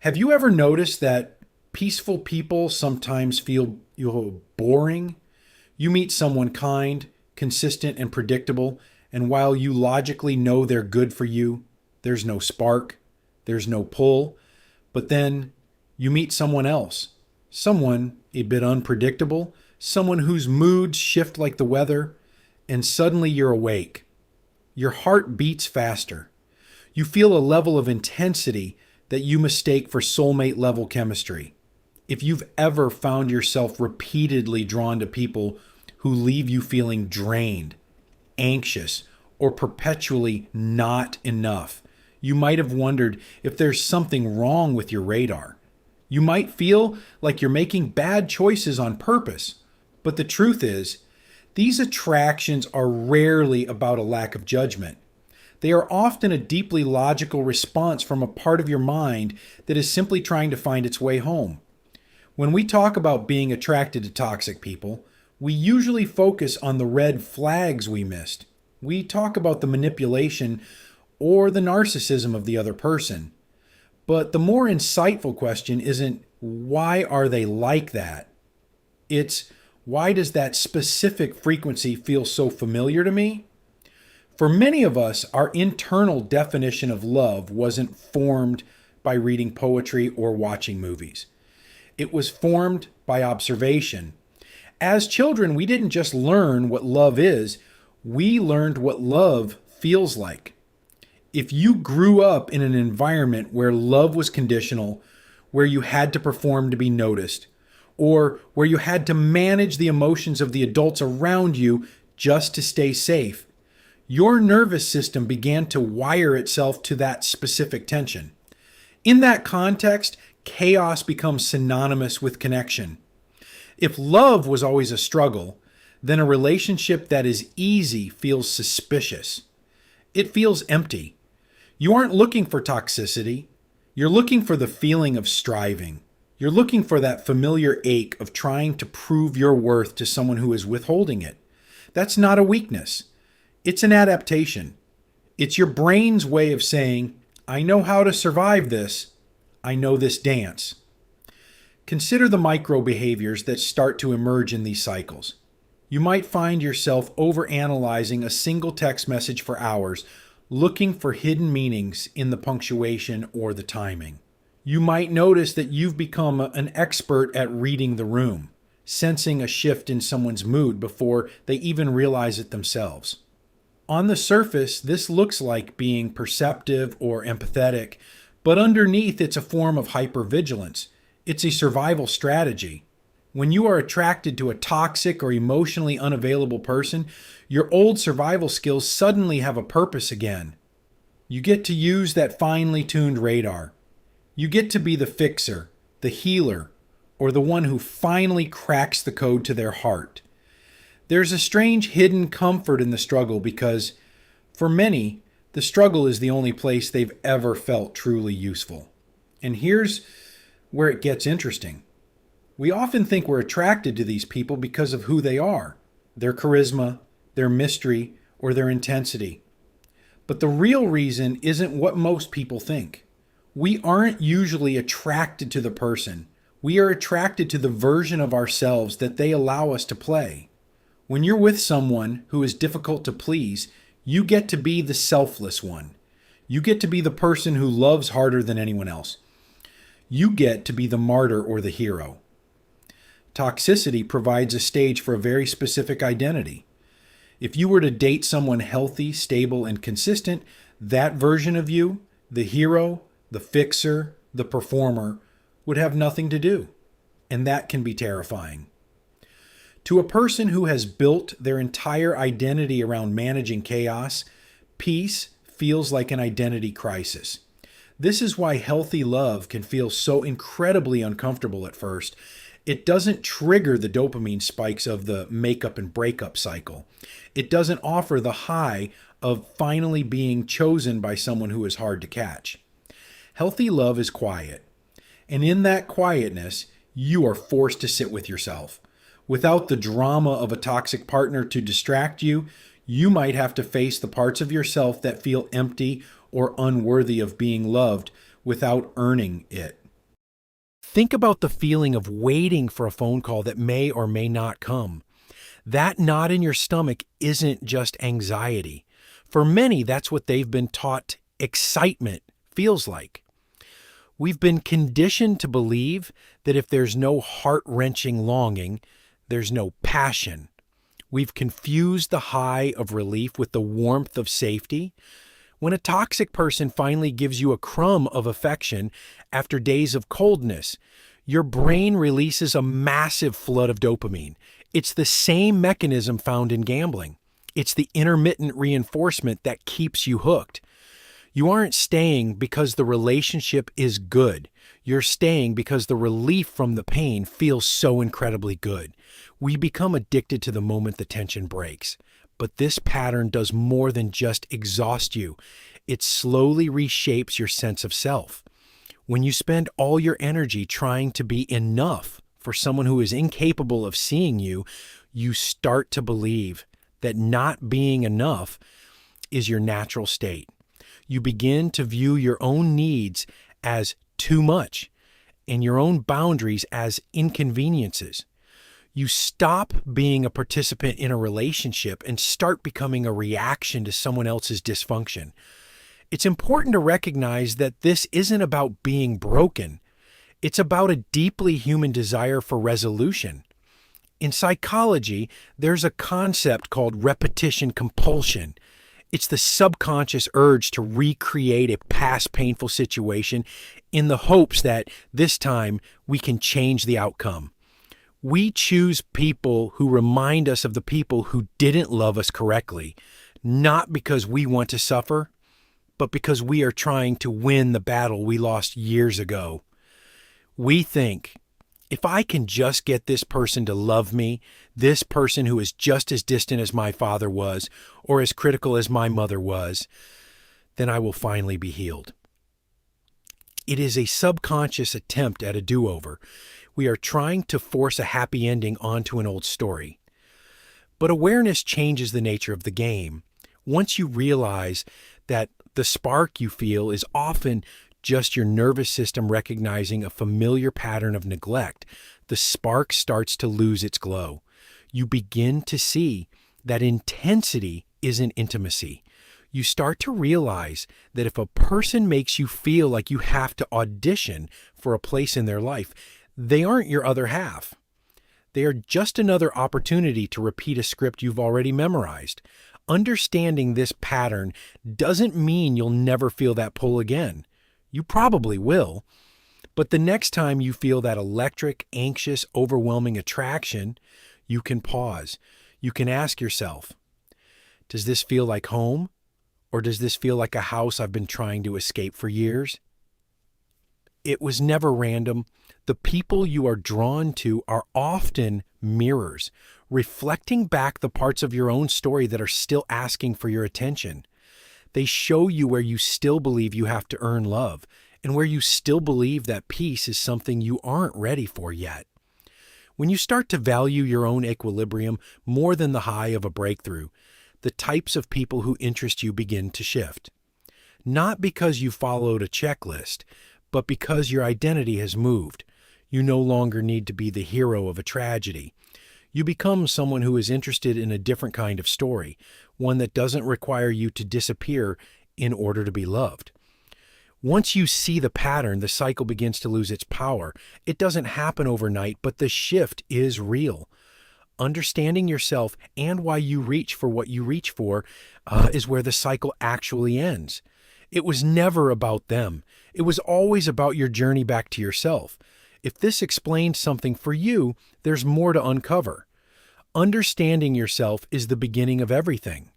Have you ever noticed that peaceful people sometimes feel boring? You meet someone kind, consistent, and predictable, and while you logically know they're good for you, there's no spark, there's no pull. But then you meet someone else, someone a bit unpredictable, someone whose moods shift like the weather, and suddenly you're awake. Your heart beats faster. You feel a level of intensity that you mistake for soulmate level chemistry. If you've ever found yourself repeatedly drawn to people who leave you feeling drained, anxious, or perpetually not enough, you might have wondered if there's something wrong with your radar. You might feel like you're making bad choices on purpose, but the truth is, these attractions are rarely about a lack of judgment. They are often a deeply logical response from a part of your mind that is simply trying to find its way home. When we talk about being attracted to toxic people, we usually focus on the red flags we missed. We talk about the manipulation or the narcissism of the other person. But the more insightful question isn't, why are they like that? It's, why does that specific frequency feel so familiar to me? For many of us, our internal definition of love wasn't formed by reading poetry or watching movies. It was formed by observation. As children, we didn't just learn what love is, we learned what love feels like. If you grew up in an environment where love was conditional, where you had to perform to be noticed, or where you had to manage the emotions of the adults around you just to stay safe, your nervous system began to wire itself to that specific tension. In that context, chaos becomes synonymous with connection. If love was always a struggle, then a relationship that is easy feels suspicious. It feels empty. You aren't looking for toxicity. You're looking for the feeling of striving. You're looking for that familiar ache of trying to prove your worth to someone who is withholding it. That's not a weakness. It's an adaptation. It's your brain's way of saying, I know how to survive this. I know this dance. Consider the micro behaviors that start to emerge in these cycles. You might find yourself overanalyzing a single text message for hours, looking for hidden meanings in the punctuation or the timing. You might notice that you've become an expert at reading the room, sensing a shift in someone's mood before they even realize it themselves. On the surface, this looks like being perceptive or empathetic, but underneath it's a form of hypervigilance. It's a survival strategy. When you are attracted to a toxic or emotionally unavailable person, your old survival skills suddenly have a purpose again. You get to use that finely tuned radar. You get to be the fixer, the healer, or the one who finally cracks the code to their heart. There's a strange hidden comfort in the struggle because, for many, the struggle is the only place they've ever felt truly useful. And here's where it gets interesting. We often think we're attracted to these people because of who they are, their charisma, their mystery, or their intensity. But the real reason isn't what most people think. We aren't usually attracted to the person. We are attracted to the version of ourselves that they allow us to play. When you're with someone who is difficult to please, you get to be the selfless one. You get to be the person who loves harder than anyone else. You get to be the martyr or the hero. Toxicity provides a stage for a very specific identity. If you were to date someone healthy, stable, and consistent, that version of you, the hero, the fixer, the performer, would have nothing to do. And that can be terrifying. To a person who has built their entire identity around managing chaos, peace feels like an identity crisis. This is why healthy love can feel so incredibly uncomfortable at first. It doesn't trigger the dopamine spikes of the makeup and breakup cycle. It doesn't offer the high of finally being chosen by someone who is hard to catch. Healthy love is quiet. And in that quietness, you are forced to sit with yourself. Without the drama of a toxic partner to distract you, you might have to face the parts of yourself that feel empty or unworthy of being loved without earning it. Think about the feeling of waiting for a phone call that may or may not come. That knot in your stomach isn't just anxiety. For many, that's what they've been taught excitement feels like. We've been conditioned to believe that if there's no heart-wrenching longing, there's no passion. We've confused the high of relief with the warmth of safety. When a toxic person finally gives you a crumb of affection after days of coldness, your brain releases a massive flood of dopamine. It's the same mechanism found in gambling. It's the intermittent reinforcement that keeps you hooked. You aren't staying because the relationship is good. You're staying because the relief from the pain feels so incredibly good. We become addicted to the moment the tension breaks. But this pattern does more than just exhaust you. It slowly reshapes your sense of self. When you spend all your energy trying to be enough for someone who is incapable of seeing you, you start to believe that not being enough is your natural state. You begin to view your own needs as too much and your own boundaries as inconveniences. You stop being a participant in a relationship and start becoming a reaction to someone else's dysfunction. It's important to recognize that this isn't about being broken. It's about a deeply human desire for resolution. In psychology, there's a concept called repetition compulsion. It's the subconscious urge to recreate a past painful situation in the hopes that this time we can change the outcome. We choose people who remind us of the people who didn't love us correctly, not because we want to suffer, but because we are trying to win the battle we lost years ago. We think, if I can just get this person to love me, this person who is just as distant as my father was, or as critical as my mother was, then I will finally be healed. It is a subconscious attempt at a do-over. We are trying to force a happy ending onto an old story. But awareness changes the nature of the game. Once you realize that the spark you feel is often just your nervous system recognizing a familiar pattern of neglect, the spark starts to lose its glow. You begin to see that intensity isn't intimacy. You start to realize that if a person makes you feel like you have to audition for a place in their life, they aren't your other half. They are just another opportunity to repeat a script you've already memorized. Understanding this pattern doesn't mean you'll never feel that pull again. You probably will. But the next time you feel that electric, anxious, overwhelming attraction, you can pause. You can ask yourself, does this feel like home? Or does this feel like a house I've been trying to escape for years? It was never random. The people you are drawn to are often mirrors, reflecting back the parts of your own story that are still asking for your attention. They show you where you still believe you have to earn love and where you still believe that peace is something you aren't ready for yet. When you start to value your own equilibrium more than the high of a breakthrough, the types of people who interest you begin to shift. Not because you followed a checklist, but because your identity has moved. You no longer need to be the hero of a tragedy. You become someone who is interested in a different kind of story, one that doesn't require you to disappear in order to be loved. Once you see the pattern, the cycle begins to lose its power. It doesn't happen overnight, but the shift is real. Understanding yourself and why you reach for what you reach for is where the cycle actually ends. It was never about them. It was always about your journey back to yourself. If this explains something for you, there's more to uncover. Understanding yourself is the beginning of everything.